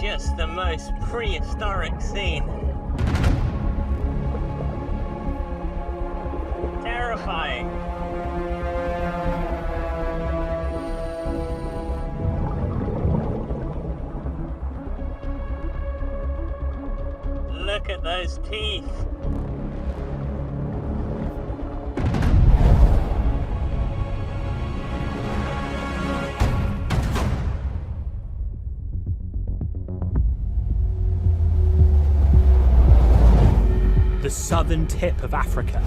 just the most prehistoric scene. Terrifying. Look at those teeth. The southern tip of Africa.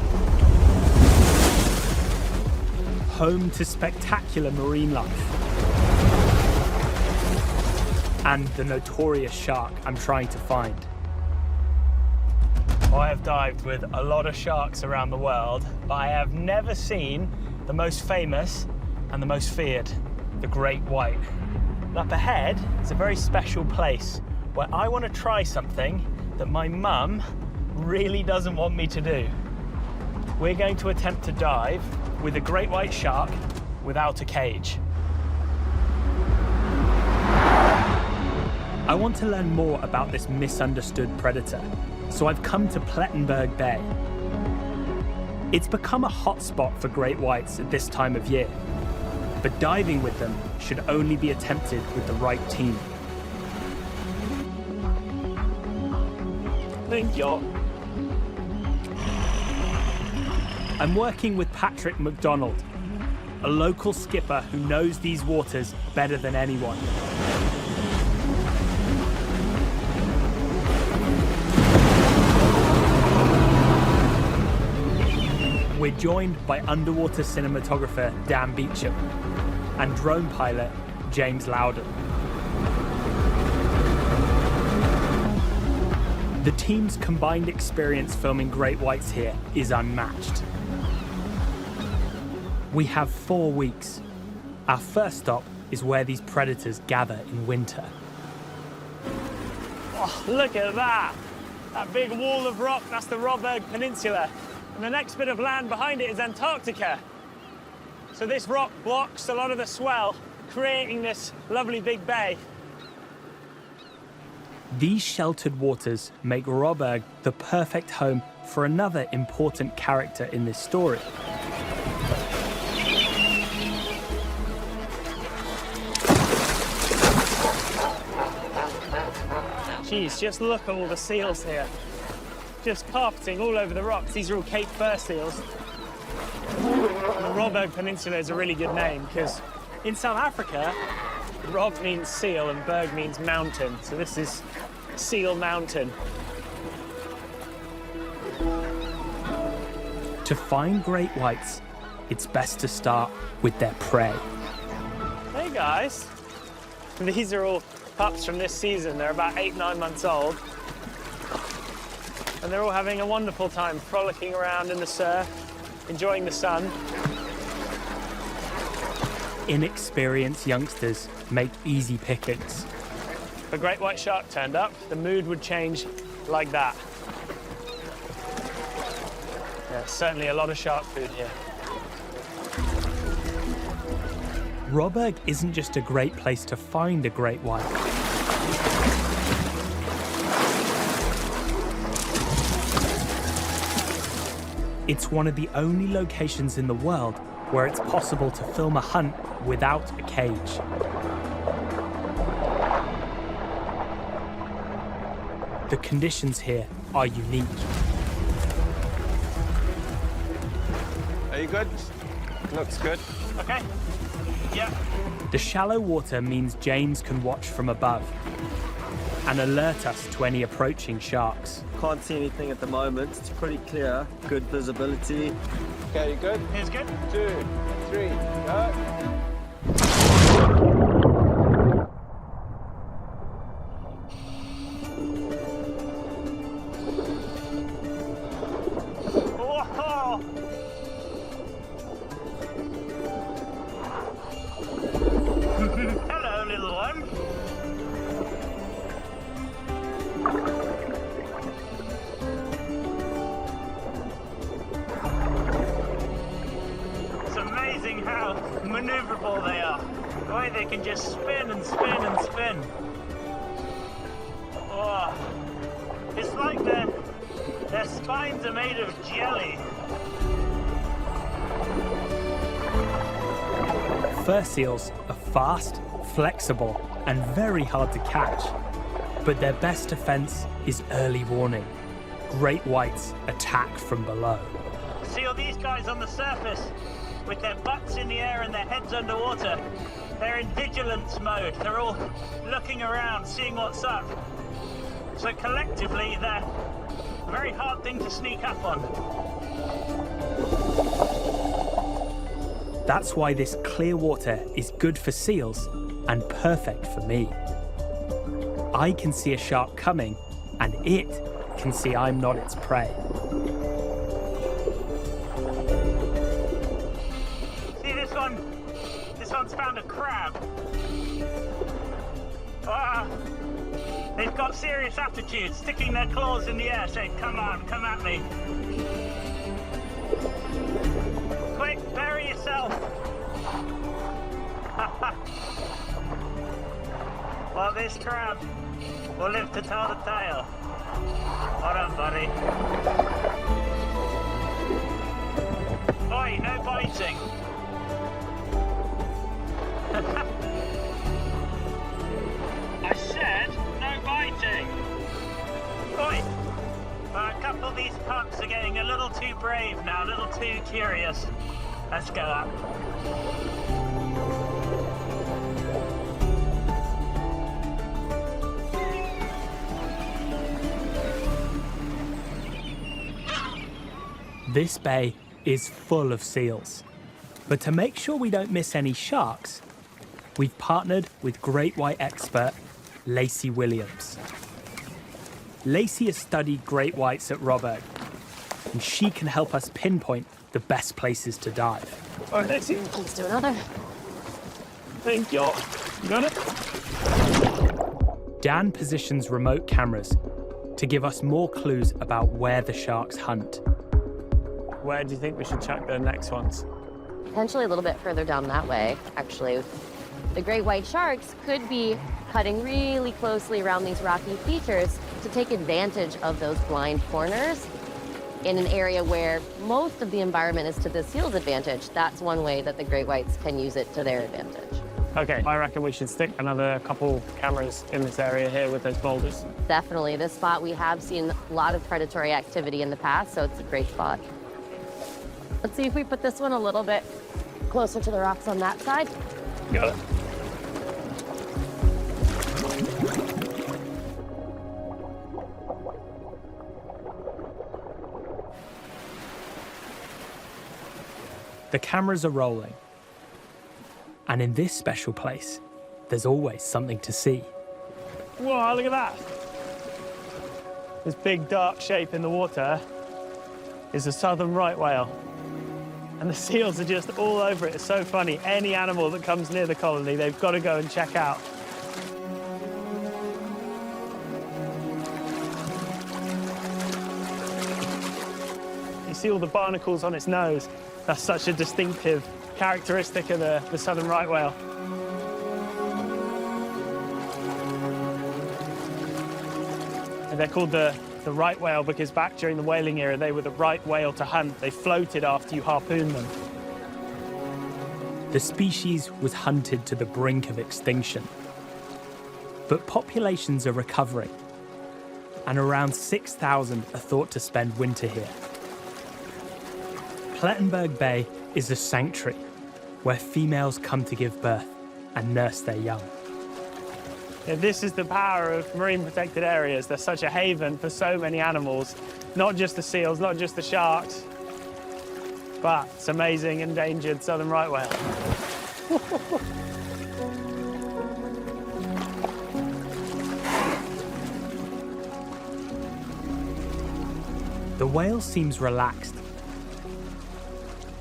Home to spectacular marine life. And the notorious shark I'm trying to find. I have dived with a lot of sharks around the world, but I have never seen the most famous and the most feared, the great white. And up ahead is a very special place where I want to try something that my mum really doesn't want me to do. We're going to attempt to dive with a great white shark without a cage. I want to learn more about this misunderstood predator, so I've come to Plettenberg Bay. It's become a hotspot for great whites at this time of year, but diving with them should only be attempted with the right team. Thank you. I'm working with Patrick McDonald, a local skipper who knows these waters better than anyone. We're joined by underwater cinematographer Dan Beecham and drone pilot James Loudon. The team's combined experience filming great whites here is unmatched. We have 4 weeks. Our first stop is where these predators gather in winter. Oh, look at that! That big wall of rock, that's the Robberg Peninsula. And the next bit of land behind it is Antarctica. So this rock blocks a lot of the swell, creating this lovely big bay. These sheltered waters make Robberg the perfect home for another important character in this story. Jeez, just look at all the seals here. Just carpeting all over the rocks. These are all Cape Fur seals. The Robberg Peninsula is a really good name because in South Africa, Rob means seal and Berg means mountain. So this is Seal Mountain. To find great whites, it's best to start with their prey. Hey guys. These are all pups from this season. They're about 8-9 months old. And they're all having a wonderful time frolicking around in the surf, enjoying the sun. Inexperienced youngsters make easy pickings. If a great white shark turned up, the mood would change like that. Yeah, certainly a lot of shark food here. Robberg isn't just a great place to find a great white. It's one of the only locations in the world where it's possible to film a hunt without a cage. The conditions here are unique. Are you good? Looks good. Okay. Yeah. The shallow water means James can watch from above and alert us to any approaching sharks. Can't see anything at the moment. It's pretty clear. Good visibility. Okay, you good? Here's good. 2, 3, go. Whoa! Hello, little one. It's amazing how maneuverable they are. The way they can just spin and spin and spin. Oh, it's like their spines are made of jelly. Fur seals are fast, flexible, and very hard to catch. But their best defense is early warning. Great whites attack from below. See all these guys on the surface with their butts in the air and their heads underwater? They're in vigilance mode. They're all looking around, seeing what's up. So collectively, they're a very hard thing to sneak up on. That's why this clear water is good for seals and perfect for me. I can see a shark coming, and it can see I'm not its prey. See this one? This one's found a crab. Ah, they've got serious attitude, sticking their claws in the air, saying, "Come on, come at me." Quick, bury yourself. Well, this crab will live to tell the tale. Hold on, buddy. Oi, no biting. I said no biting. Oi. A couple of these pups are getting a little too brave now, a little too curious. Let's go up. This bay is full of seals. But to make sure we don't miss any sharks, we've partnered with great white expert Lacey Williams. Lacey has studied great whites at Robert, and she can help us pinpoint the best places to dive. All right, Lacey. Let's do another. Thank you. You got it? Dan positions remote cameras to give us more clues about where the sharks hunt. Where do you think we should chuck the next ones? Potentially a little bit further down that way, actually. The great white sharks could be cutting really closely around these rocky features to take advantage of those blind corners in an area where most of the environment is to the seal's advantage. That's one way that the great whites can use it to their advantage. Okay, I reckon we should stick another couple cameras in this area here with those boulders. Definitely, this spot we have seen a lot of predatory activity in the past, so it's a great spot. Let's see if we put this one a little bit closer to the rocks on that side. Got it. The cameras are rolling. And in this special place, there's always something to see. Whoa, look at that. This big dark shape in the water is a southern right whale. And the seals are just all over it. It's so funny. Any animal that comes near the colony, they've got to go and check out. You see all the barnacles on its nose. That's such a distinctive characteristic of the southern right whale. And they're called the right whale because back during the whaling era, they were the right whale to hunt. They floated after you harpooned them. The species was hunted to the brink of extinction. But populations are recovering, and around 6,000 are thought to spend winter here. Plettenberg Bay is a sanctuary where females come to give birth and nurse their young. Yeah, this is the power of marine protected areas. They're such a haven for so many animals, not just the seals, not just the sharks, but it's amazing endangered southern right whale. The whale seems relaxed.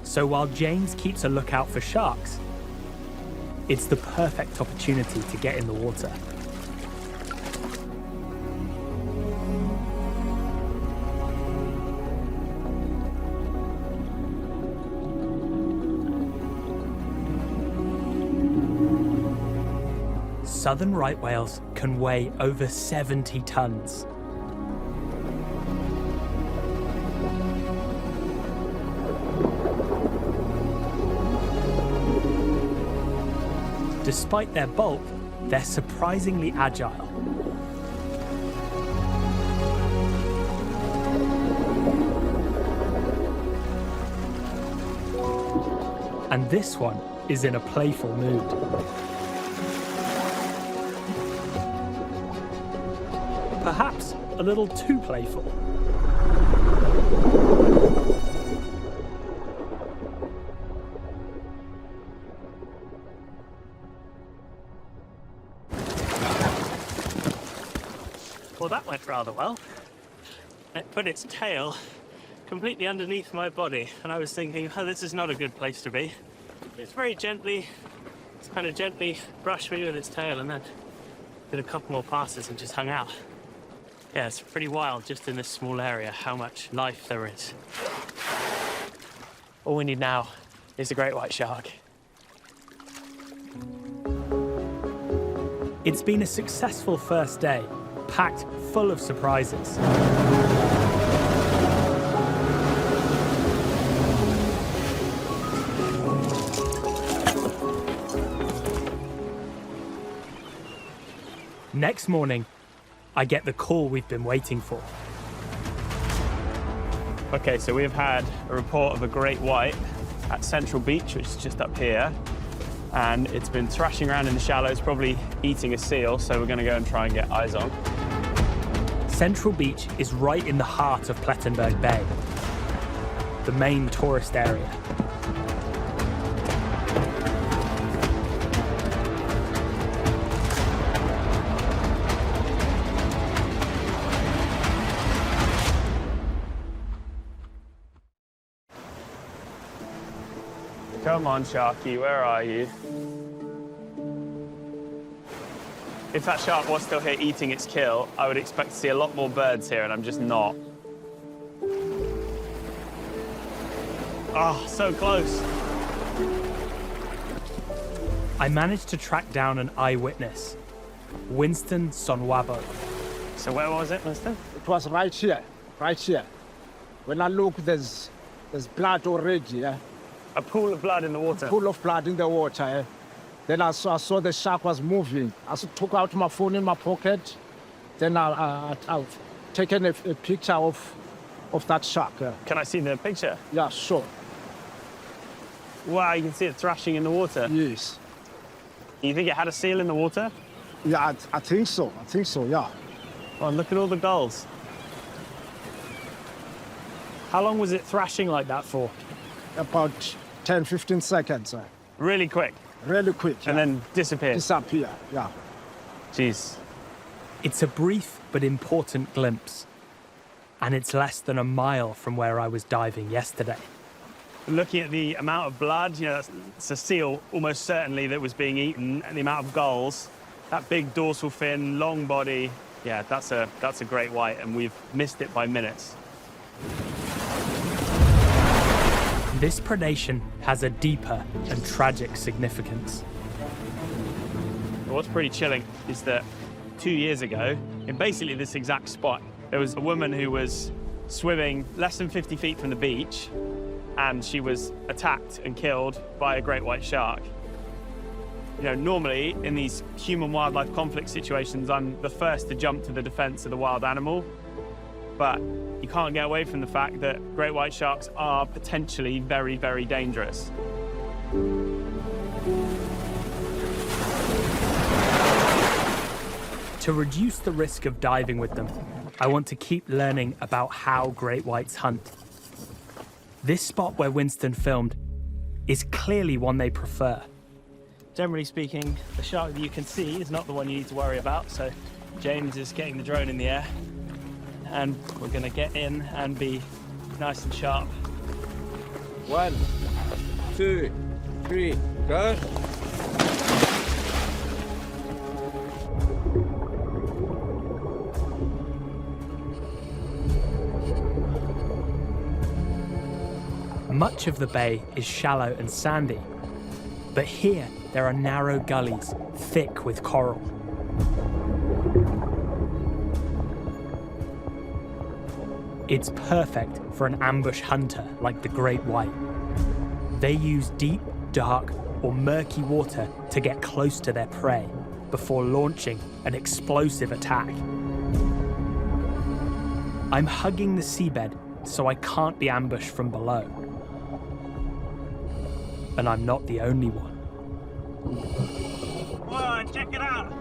So while James keeps a lookout for sharks, it's the perfect opportunity to get in the water. southern right whales can weigh over 70 tons. Despite their bulk, they're surprisingly agile. And this one is in a playful mood. Perhaps a little too playful. Well, that went rather well. It put its tail completely underneath my body, and I was thinking, oh, this is not a good place to be. It's kind of gently brushed me with its tail and then did a couple more passes and just hung out. Yeah, it's pretty wild just in this small area how much life there is. All we need now is a great white shark. It's been a successful first day, packed full of surprises. Next morning, I get the call we've been waiting for. Okay, so we've had a report of a great white at Central Beach, which is just up here. And it's been thrashing around in the shallows, probably eating a seal, so we're going to go and try and get eyes on. Central Beach is right in the heart of Plettenberg Bay, the main tourist area. Come on, Sharky, where are you? If that shark was still here eating its kill, I would expect to see a lot more birds here, and I'm just not. Oh, so close. I managed to track down an eyewitness, Winston Sonwabo. So where was it, Winston? It was right here, right here. When I look, there's blood already, yeah? A pool of blood in the water. Pool of blood in the water, yeah? Then I saw the shark was moving. I took out my phone in my pocket. Then I've taken a picture of that shark. Yeah. Can I see the picture? Yeah, sure. Wow, you can see it thrashing in the water. Yes. You think it had a seal in the water? Yeah, I think so. I think so, yeah. Oh, look at all the gulls. How long was it thrashing like that for? About 10, 15 seconds. Really quick. Really quick. Yeah. And then disappeared. Disappear, yeah. Jeez. It's a brief but important glimpse, and it's less than a mile from where I was diving yesterday. Looking at the amount of blood, you know, it's a seal almost certainly that was being eaten, and the amount of gulls, that big dorsal fin, long body, yeah, that's a great white, and we've missed it by minutes. This predation has a deeper and tragic significance. What's pretty chilling is that 2 years ago, in basically this exact spot, there was a woman who was swimming less than 50 feet from the beach, and she was attacked and killed by a great white shark. You know, normally in these human-wildlife conflict situations, I'm the first to jump to the defense of the wild animal, but you can't get away from the fact that great white sharks are potentially very, very dangerous. To reduce the risk of diving with them, I want to keep learning about how great whites hunt. This spot where Winston filmed is clearly one they prefer. Generally speaking, the shark that you can see is not the one you need to worry about, so James is getting the drone in the air, and we're going to get in and be nice and sharp. 1, 2, 3, go. Much of the bay is shallow and sandy, but here there are narrow gullies thick with coral. It's perfect for an ambush hunter like the great white. They use deep, dark, or murky water to get close to their prey before launching an explosive attack. I'm hugging the seabed so I can't be ambushed from below. And I'm not the only one. Whoa, check it out.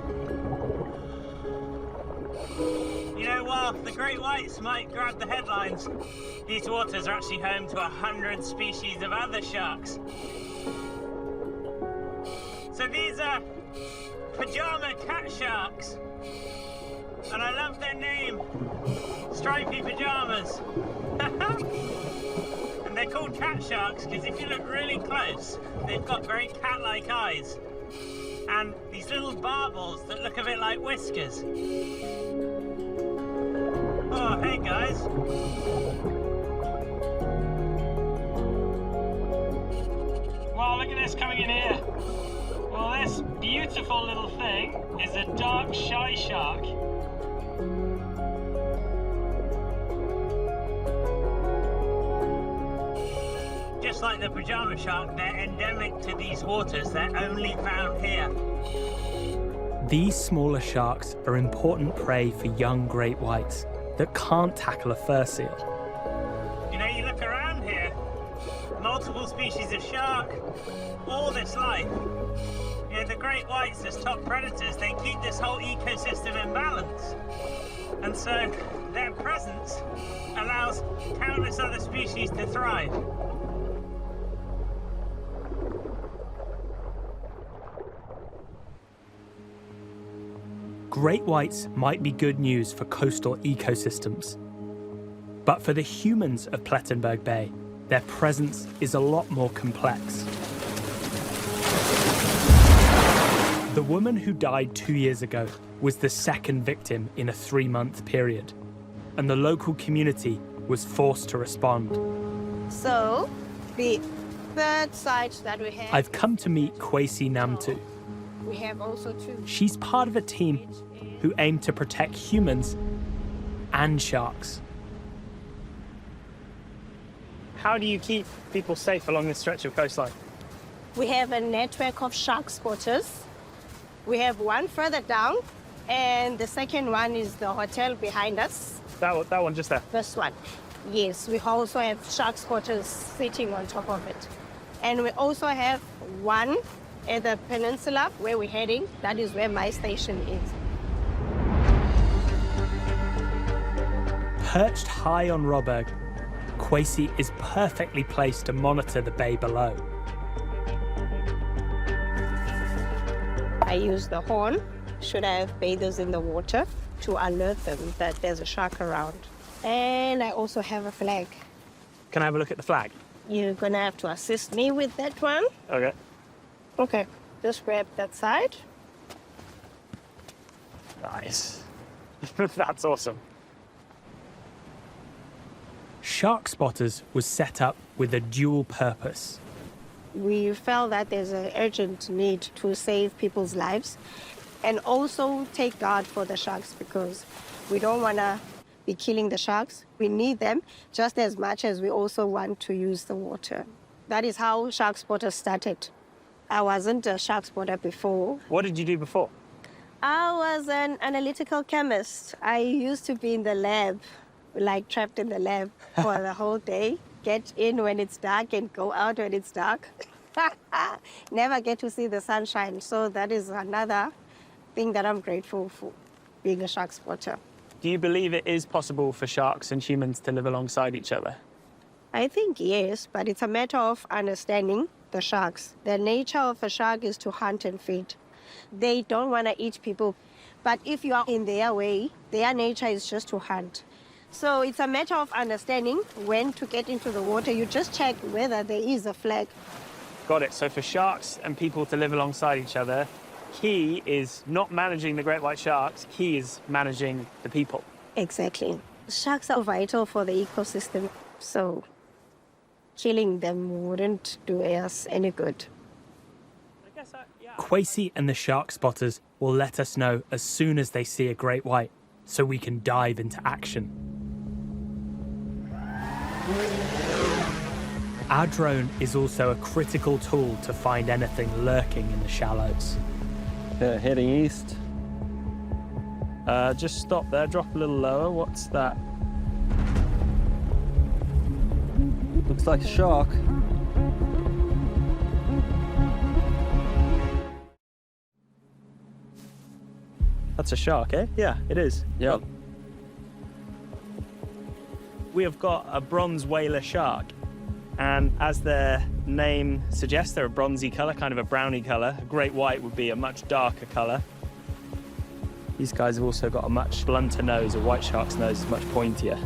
You know, while the great whites might grab the headlines, these waters are actually home to 100 species of other sharks. So these are pajama cat sharks. And I love their name, Stripy Pajamas. And they're called cat sharks because if you look really close, they've got very cat-like eyes. And these little barbels that look a bit like whiskers. Oh, hey guys. Wow, look at this coming in here. Well, this beautiful little thing is a dark shy shark. Just like the pajama shark, they're endemic to these waters. They're only found here. These smaller sharks are important prey for young great whites that can't tackle a fur seal. You know, you look around here, multiple species of shark, all this life. You know, the great whites as top predators, they keep this whole ecosystem in balance. And so their presence allows countless other species to thrive. Great whites might be good news for coastal ecosystems. But for the humans of Plettenberg Bay, their presence is a lot more complex. The woman who died 2 years ago was the second victim in a 3-month period, and the local community was forced to respond. So, the third site that we have, I've come to meet Kwesi Namtu. we have also two. She's part of a team who aim to protect humans and sharks. How do you keep people safe along this stretch of coastline? We have a network of shark spotters. We have one further down, and the second one is the hotel behind us. That one just there. This one. Yes, we also have shark spotters sitting on top of it. And we also have one at the peninsula where we're heading. That is where my station is. Perched high on Robberg, Kwesi is perfectly placed to monitor the bay below. I use the horn, should I have bathers in the water, to alert them that there's a shark around. And I also have a flag. Can I have a look at the flag? You're gonna have to assist me with that one. Okay. Okay, just grab that side. Nice. That's awesome. Shark Spotters was set up with a dual purpose. We felt that there's an urgent need to save people's lives and also take guard for the sharks because we don't want to be killing the sharks. We need them just as much as we also want to use the water. That is how Shark Spotters started. I wasn't a shark spotter before. What did you do before? I was an analytical chemist. I used to be in the lab, like trapped in the lab for the whole day. Get in when it's dark and go out when it's dark. Never get to see the sunshine. So that is another thing that I'm grateful for, being a shark spotter. Do you believe it is possible for sharks and humans to live alongside each other? I think yes, but it's a matter of understanding the sharks. The nature of a shark is to hunt and feed. They don't want to eat people. But if you are in their way, their nature is just to hunt. So it's a matter of understanding when to get into the water. You just check whether there is a flag. Got it. So for sharks and people to live alongside each other, key is not managing the great white sharks, key is managing the people. Exactly. Sharks are vital for the ecosystem, so killing them wouldn't do us any good. Kwesi and the Shark Spotters will let us know as soon as they see a great white, so we can dive into action. Our drone is also a critical tool to find anything lurking in the shallows. Yeah, heading east. Just stop there, drop a little lower. What's that? Looks like a shark. That's a shark, eh? Yeah, it is. Yep. We have got a bronze whaler shark, and as their name suggests, they're a bronzy color, kind of a browny color. A great white would be a much darker color. These guys have also got a much blunter nose. A white shark's nose is much pointier.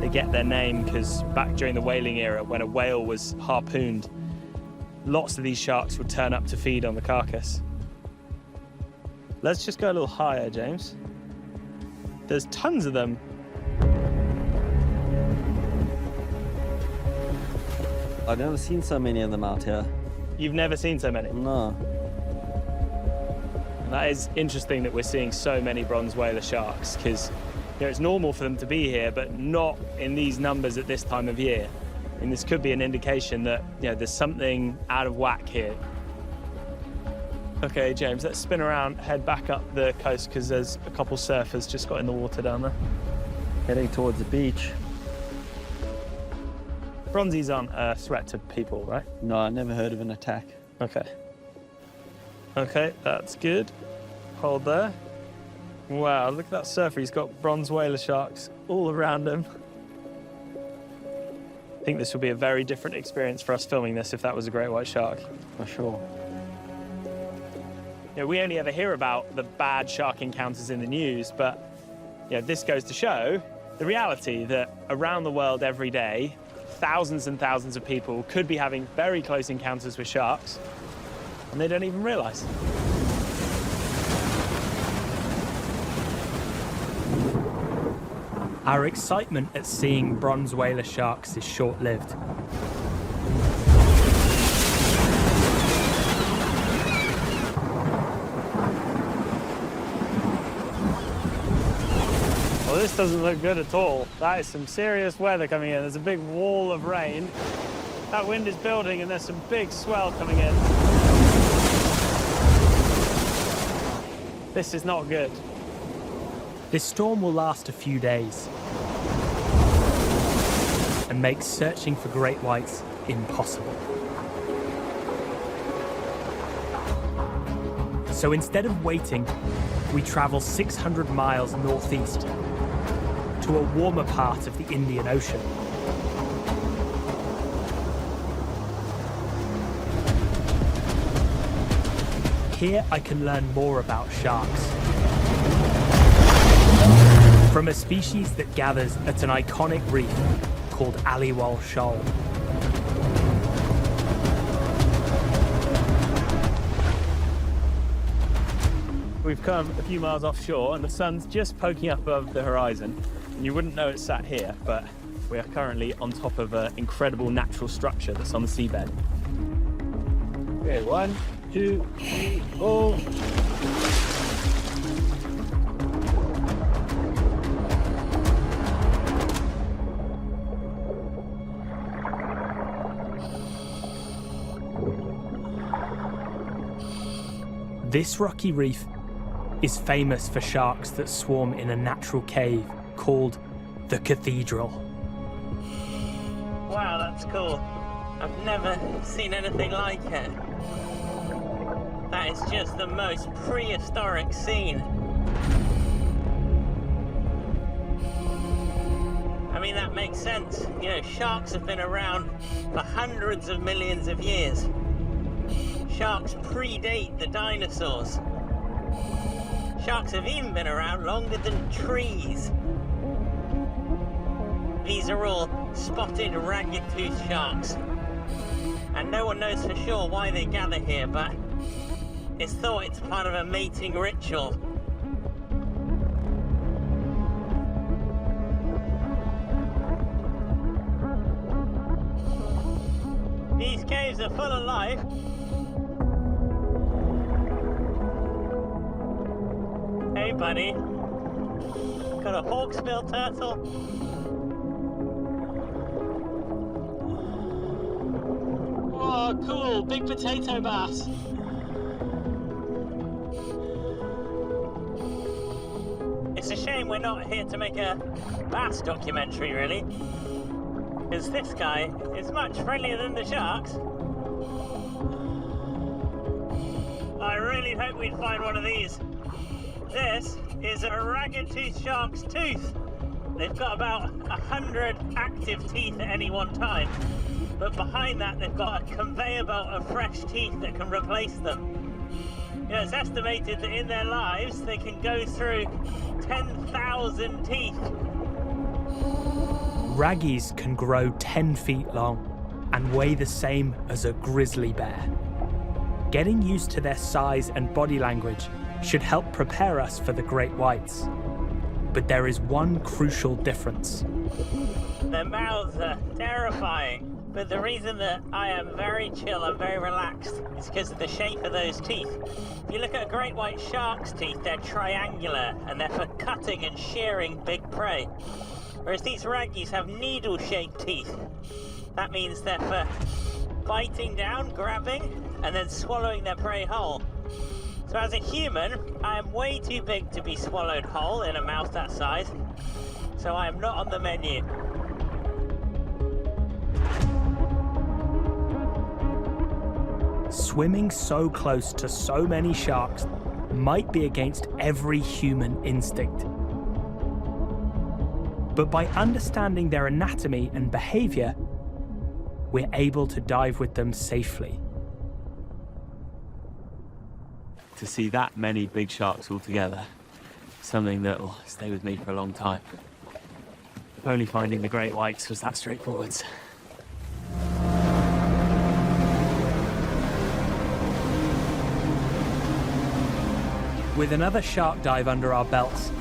They get their name because back during the whaling era, when a whale was harpooned, lots of these sharks would turn up to feed on the carcass. Let's just go a little higher, James. There's tons of them. I've never seen so many of them out here. You've never seen so many. No. And that is interesting that we're seeing so many bronze whaler sharks, because it's normal for them to be here, but not in these numbers at this time of year. And this could be an indication that there's something out of whack here. Okay, James, let's spin around, head back up the coast, because there's a couple surfers just got in the water down there. Heading towards the beach. Bronzies aren't a threat to people, right? No, I never heard of an attack. Okay. Okay, that's good. Hold there. Wow, look at that surfer. He's got bronze whaler sharks all around him. I think this would be a very different experience for us filming this if that was a great white shark. For sure. We only ever hear about the bad shark encounters in the news, but this goes to show the reality that around the world every day, thousands and thousands of people could be having very close encounters with sharks, and they don't even realize. Our excitement at seeing bronze whaler sharks is short-lived. Well, this doesn't look good at all. That is some serious weather coming in. There's a big wall of rain. That wind is building and there's some big swell coming in. This is not good. This storm will last a few days and make searching for great whites impossible. So instead of waiting, we travel 600 miles northeast to a warmer part of the Indian Ocean. Here I can learn more about sharks. From a species that gathers at an iconic reef called Aliwal Shoal. We've come a few miles offshore and the sun's just poking up above the horizon. And you wouldn't know it's sat here, but we are currently on top of an incredible natural structure that's on the seabed. Okay, 1, 2, 3, go. This rocky reef is famous for sharks that swarm in a natural cave called the Cathedral. Wow, that's cool. I've never seen anything like it. That is just the most prehistoric scene. I mean, that makes sense. Sharks have been around for hundreds of millions of years. Sharks predate the dinosaurs. Sharks have even been around longer than trees. These are all spotted ragged-toothed sharks. And no one knows for sure why they gather here, but it's thought it's part of a mating ritual. These caves are full of life. Hey, buddy. got a hawksbill turtle. Oh, cool, big potato bass. It's a shame we're not here to make a bass documentary, really, because this guy is much friendlier than the sharks. I really hope we'd find one of these. This is a ragged-toothed shark's tooth. They've got about 100 active teeth at any one time, but behind that they've got a conveyor belt of fresh teeth that can replace them. You know, it's estimated that in their lives they can go through 10,000 teeth. Raggies can grow 10 feet long and weigh the same as a grizzly bear. Getting used to their size and body language should help prepare us for the great whites. But there is one crucial difference. Their mouths are terrifying, but the reason that I am very chill and very relaxed is because of the shape of those teeth. If you look at a great white shark's teeth, they're triangular and they're for cutting and shearing big prey. Whereas these raggies have needle-shaped teeth. That means they're for biting down, grabbing, and then swallowing their prey whole. So as a human, I am way too big to be swallowed whole in a mouth that size, so I am not on the menu. Swimming so close to so many sharks might be against every human instinct. But by understanding their anatomy and behavior, we're able to dive with them safely. To see that many big sharks all together, something that will stay with me for a long time. If only finding the great whites was that straightforward. With another shark dive under our belts,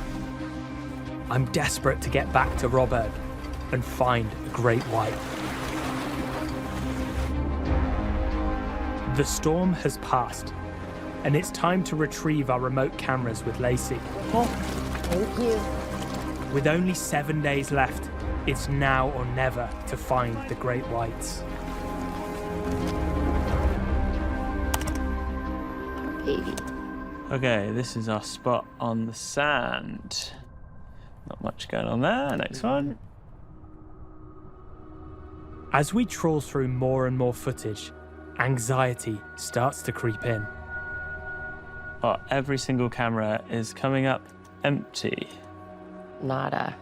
I'm desperate to get back to Robert and find a great white. The storm has passed, and it's time to retrieve our remote cameras with Lacey. Oh, thank you. With only 7 days left, it's now or never to find the great whites. Baby. Okay, this is our spot on the sand. Not much going on there. Next one. As we trawl through more and more footage, anxiety starts to creep in. Oh, every single camera is coming up empty. Nada.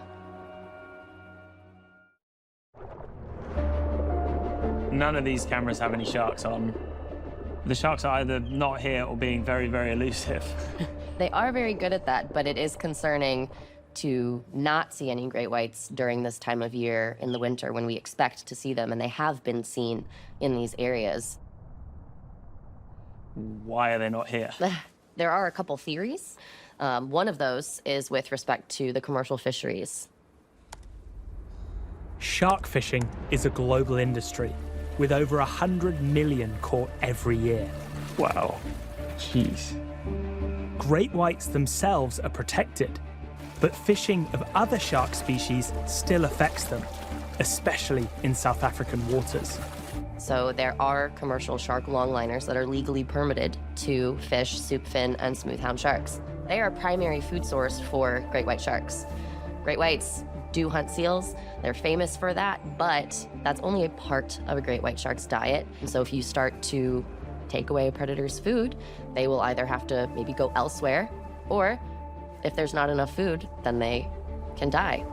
None of these cameras have any sharks on. The sharks are either not here or being very, very elusive. They are very good at that, but it is concerning to not see any great whites during this time of year in the winter when we expect to see them, and they have been seen in these areas. Why are they not here? There are a couple theories. One of those is with respect to the commercial fisheries. Shark fishing is a global industry, with over 100 million caught every year. Wow. Jeez. Great whites themselves are protected, but fishing of other shark species still affects them, especially in South African waters. So there are commercial shark longliners that are legally permitted to fish soupfin and smoothhound sharks. They are a primary food source for great white sharks. Great whites do hunt seals. They're famous for that, but that's only a part of a great white shark's diet. And so if you start to take away a predator's food, they will either have to maybe go elsewhere, or if there's not enough food, then they can die.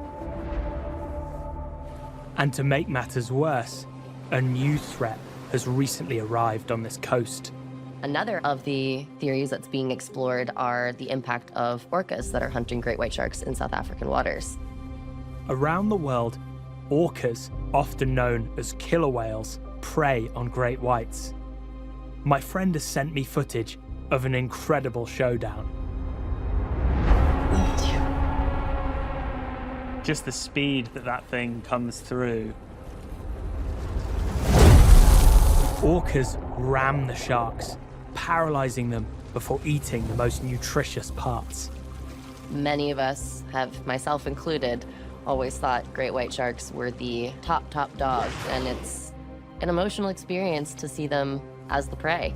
And to make matters worse, a new threat has recently arrived on this coast. Another of the theories that's being explored are the impact of orcas that are hunting great white sharks in South African waters. Around the world, orcas, often known as killer whales, prey on great whites. My friend has sent me footage of an incredible showdown. Just the speed that that thing comes through. Orcas ram the sharks, paralyzing them before eating the most nutritious parts. Many of us have, myself included, always thought great white sharks were the top dogs, and it's an emotional experience to see them as the prey.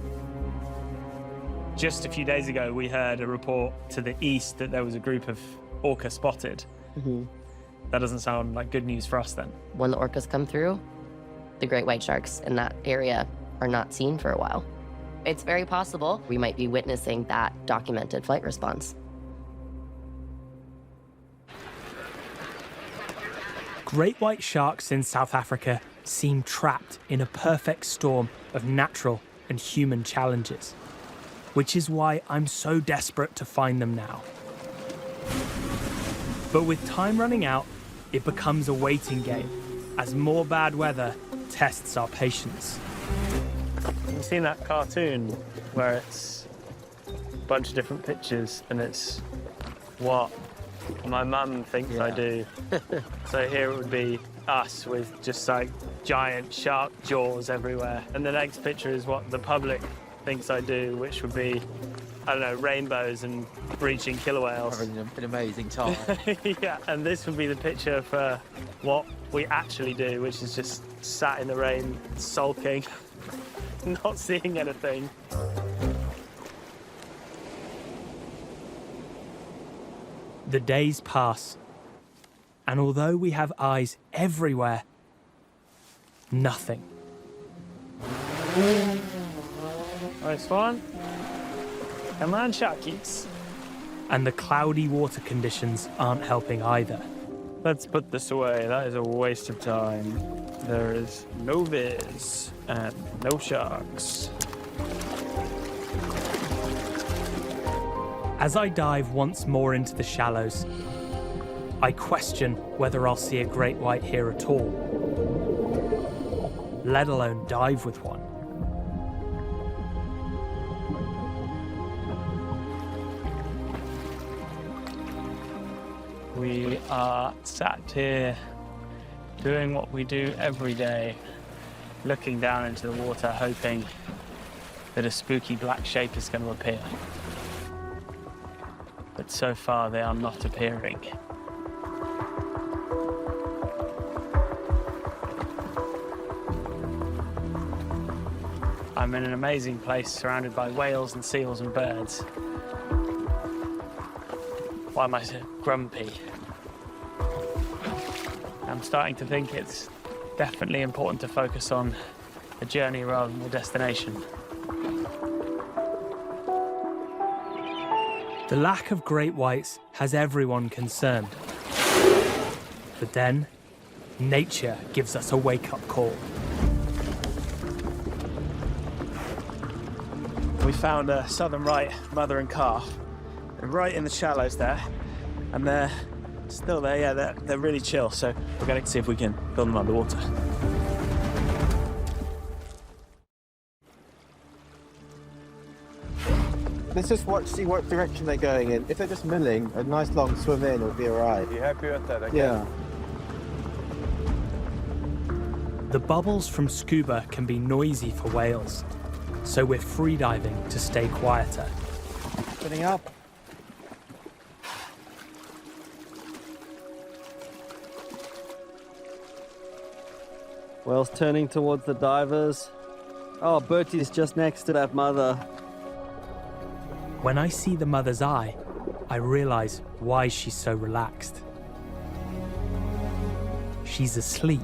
Just a few days ago, we heard a report to the east that there was a group of orca spotted. That doesn't sound like good news for us then. When the orcas come through, the great white sharks in that area are not seen for a while. It's very possible we might be witnessing that documented flight response. Great white sharks in South Africa seem trapped in a perfect storm of natural and human challenges, which is why I'm so desperate to find them now. But with time running out, it becomes a waiting game as more bad weather tests our patience. You've seen that cartoon where it's a bunch of different pictures and it's what my mum thinks I do. So here it would be us with just like giant shark jaws everywhere. And the next picture is what the public thinks I do, which would be, I don't know, rainbows and breaching killer whales. An amazing time. Yeah, and this would be the picture for what we actually do, which is just sat in the rain, sulking, not seeing anything. The days pass, and although we have eyes everywhere, nothing. Nice one. Come on, sharkies. And the cloudy water conditions aren't helping either. Let's put this away. That is a waste of time. There is no viz and no sharks. As I dive once more into the shallows, I question whether I'll see a great white here at all, let alone dive with one. We are sat here doing what we do every day, looking down into the water, hoping that a spooky black shape is going to appear. But so far, they are not appearing. I'm in an amazing place surrounded by whales and seals and birds. Why am I so grumpy? I'm starting to think it's definitely important to focus on the journey rather than the destination. The lack of great whites has everyone concerned. But then, nature gives us a wake-up call. We found a southern right mother and calf. They're right in the shallows there, and they're still there. Yeah, they're really chill, so we're going to see if we can film them underwater. Let's just see what direction they're going in. If they're just milling, a nice long swim in will be all right. You happy with that? Okay. Yeah. The bubbles from scuba can be noisy for whales, so we're freediving to stay quieter. Spinning up. Whales turning towards the divers. Oh, Bertie's just next to that mother. When I see the mother's eye, I realize why she's so relaxed. She's asleep.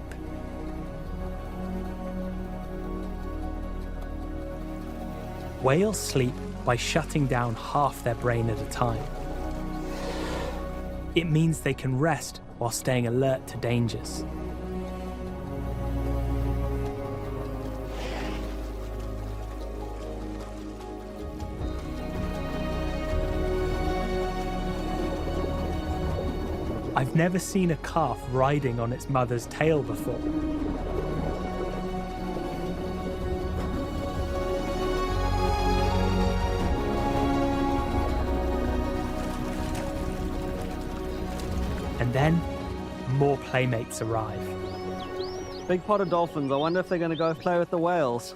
Whales sleep by shutting down half their brain at a time. It means they can rest while staying alert to dangers. I've never seen a calf riding on its mother's tail before. And then, more playmates arrive. Big pot of dolphins. I wonder if they're going to go play with the whales.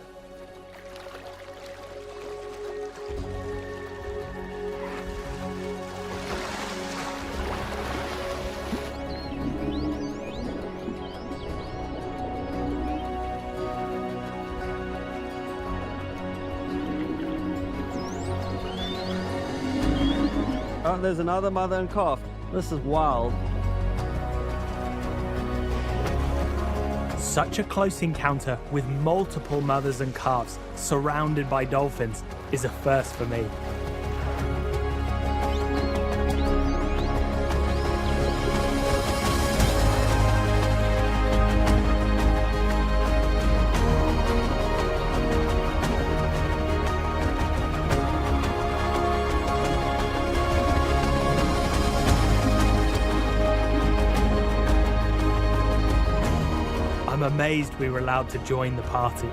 Oh, there's another mother and calf. This is wild. Such a close encounter with multiple mothers and calves surrounded by dolphins is a first for me. I'm amazed we were allowed to join the party.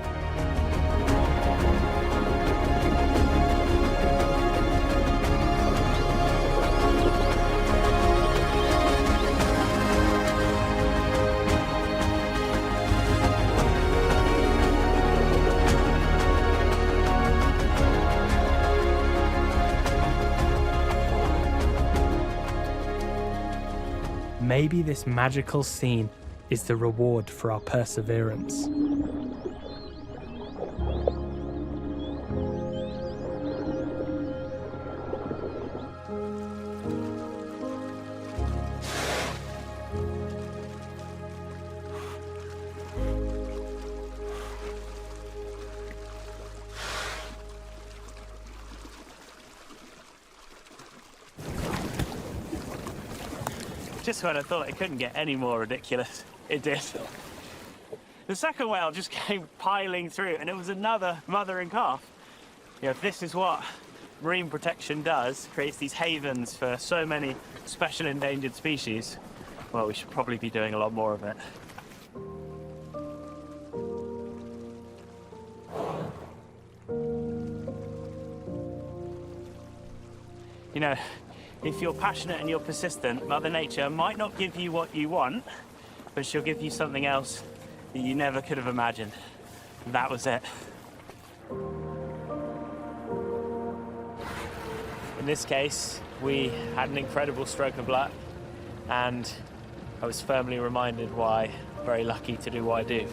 Maybe this magical scene is the reward for our perseverance. Just when I thought it couldn't get any more ridiculous, it did. The second whale just came piling through, and it was another mother and calf. You know, if this is what marine protection does, creates these havens for so many special endangered species, well, we should probably be doing a lot more of it. You know, if you're passionate and you're persistent, Mother Nature might not give you what you want, but she'll give you something else that you never could have imagined. And that was it. In this case, we had an incredible stroke of luck, and I was firmly reminded why I'm very lucky to do what I do.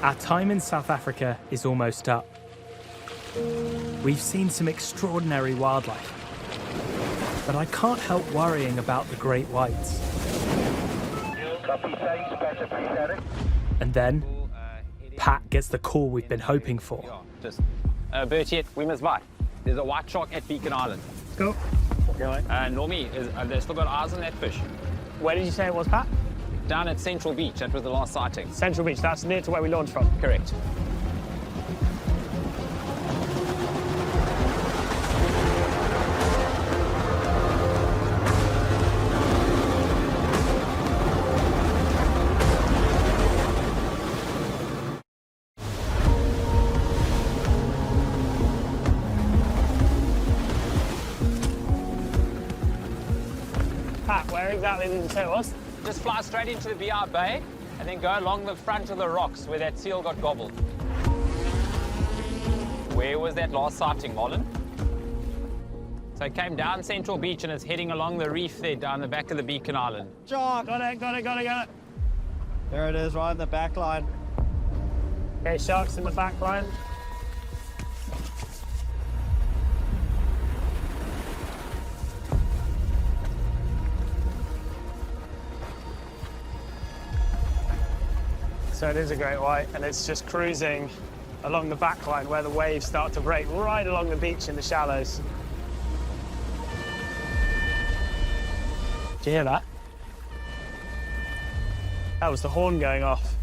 Our time in South Africa is almost up. We've seen some extraordinary wildlife, but I can't help worrying about the great whites. And then, Pat gets the call we've been hoping for. Bertie, we must buy. There's a white shark at Beacon Island. Go. Normie, they've still got eyes on that fish. Where did you say it was, Pat? Down at Central Beach, that was the last sighting. Central Beach, that's near to where we launched from. Correct. Where exactly did you say it was? Just fly straight into the BR Bay and then go along the front of the rocks where that seal got gobbled. Where was that last sighting, Marlon? So it came down Central Beach and it's heading along the reef there down the back of the Beacon Island. Shark! Got it. There it is, right in the back line. Okay, shark's in the back line. So it is a great white, and it's just cruising along the back line where the waves start to break, right along the beach in the shallows. Did you hear that? That was the horn going off.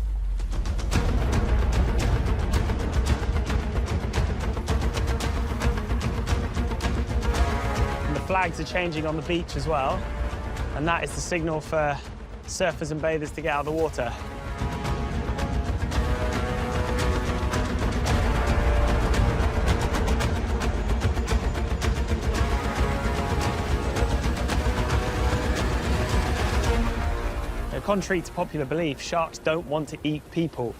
And the flags are changing on the beach as well, and that is the signal for surfers and bathers to get out of the water. Contrary to popular belief, sharks don't want to eat people.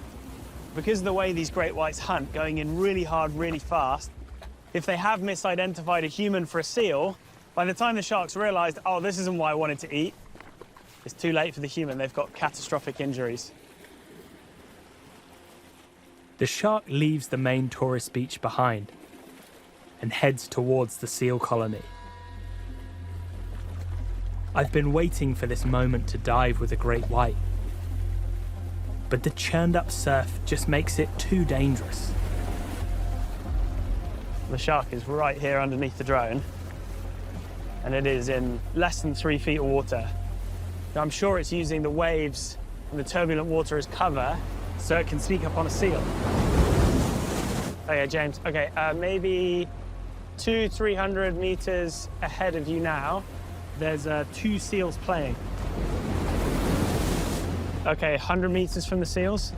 Because of the way these great whites hunt, going in really hard, really fast, if they have misidentified a human for a seal, by the time the sharks realized, oh, this isn't what I wanted to eat, it's too late for the human. They've got catastrophic injuries. The shark leaves the main tourist beach behind. and heads towards the seal colony. I've been waiting for this moment to dive with a great white, but the churned up surf just makes it too dangerous. The shark is right here underneath the drone, and it is in less than 3 feet of water. Now, I'm sure it's using the waves and the turbulent water as cover so it can sneak up on a seal. Okay, James, okay, maybe 200-300 meters ahead of you now, there's 2 seals playing. Okay, 100 meters from the seals.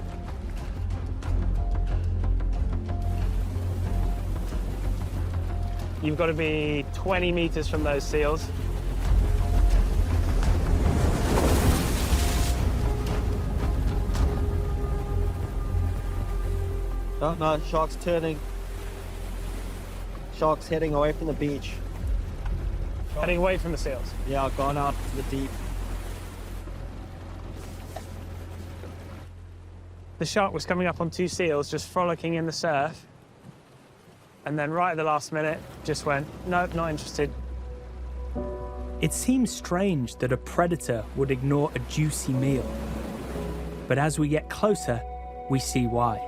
You've got to be 20 meters from those seals. Oh, no, shark's turning. Shark's heading away from the beach. Heading away from the seals. Yeah, gone out to the deep. The shark was coming up on 2 seals, just frolicking in the surf. And then right at the last minute, just went, nope, not interested. It seems strange that a predator would ignore a juicy meal. But as we get closer, we see why.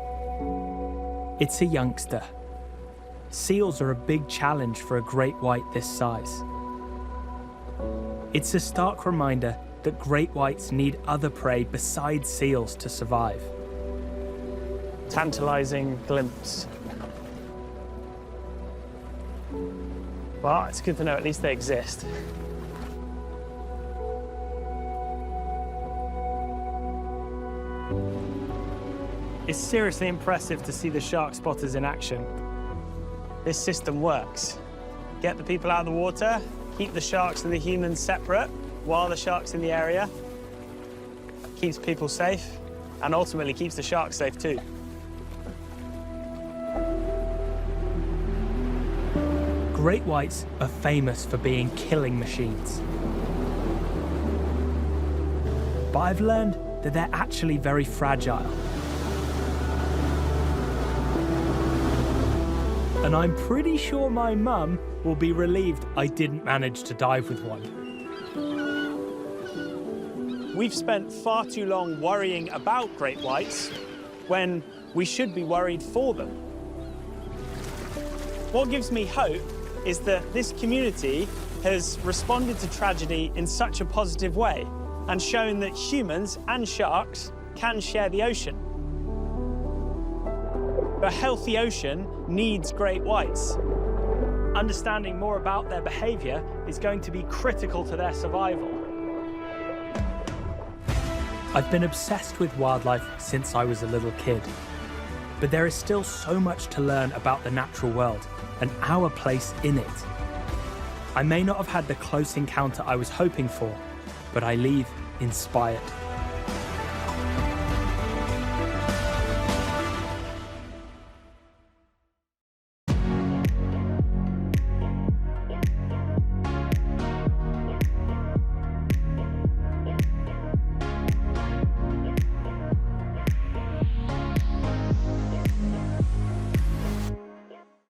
It's a youngster. Seals are a big challenge for a great white this size. It's a stark reminder that great whites need other prey besides seals to survive. Tantalizing glimpse. Well, it's good to know at least they exist. It's seriously impressive to see the shark spotters in action. This system works. Get the people out of the water, keep the sharks and the humans separate while the shark's in the area. Keeps people safe, and ultimately keeps the sharks safe too. Great whites are famous for being killing machines. But I've learned that they're actually very fragile. And I'm pretty sure my mum will be relieved I didn't manage to dive with one. We've spent far too long worrying about great whites when we should be worried for them. What gives me hope is that this community has responded to tragedy in such a positive way and shown that humans and sharks can share the ocean. A healthy ocean needs great whites. Understanding more about their behavior is going to be critical to their survival. I've been obsessed with wildlife since I was a little kid. But there is still so much to learn about the natural world and our place in it. I may not have had the close encounter I was hoping for, but I leave inspired.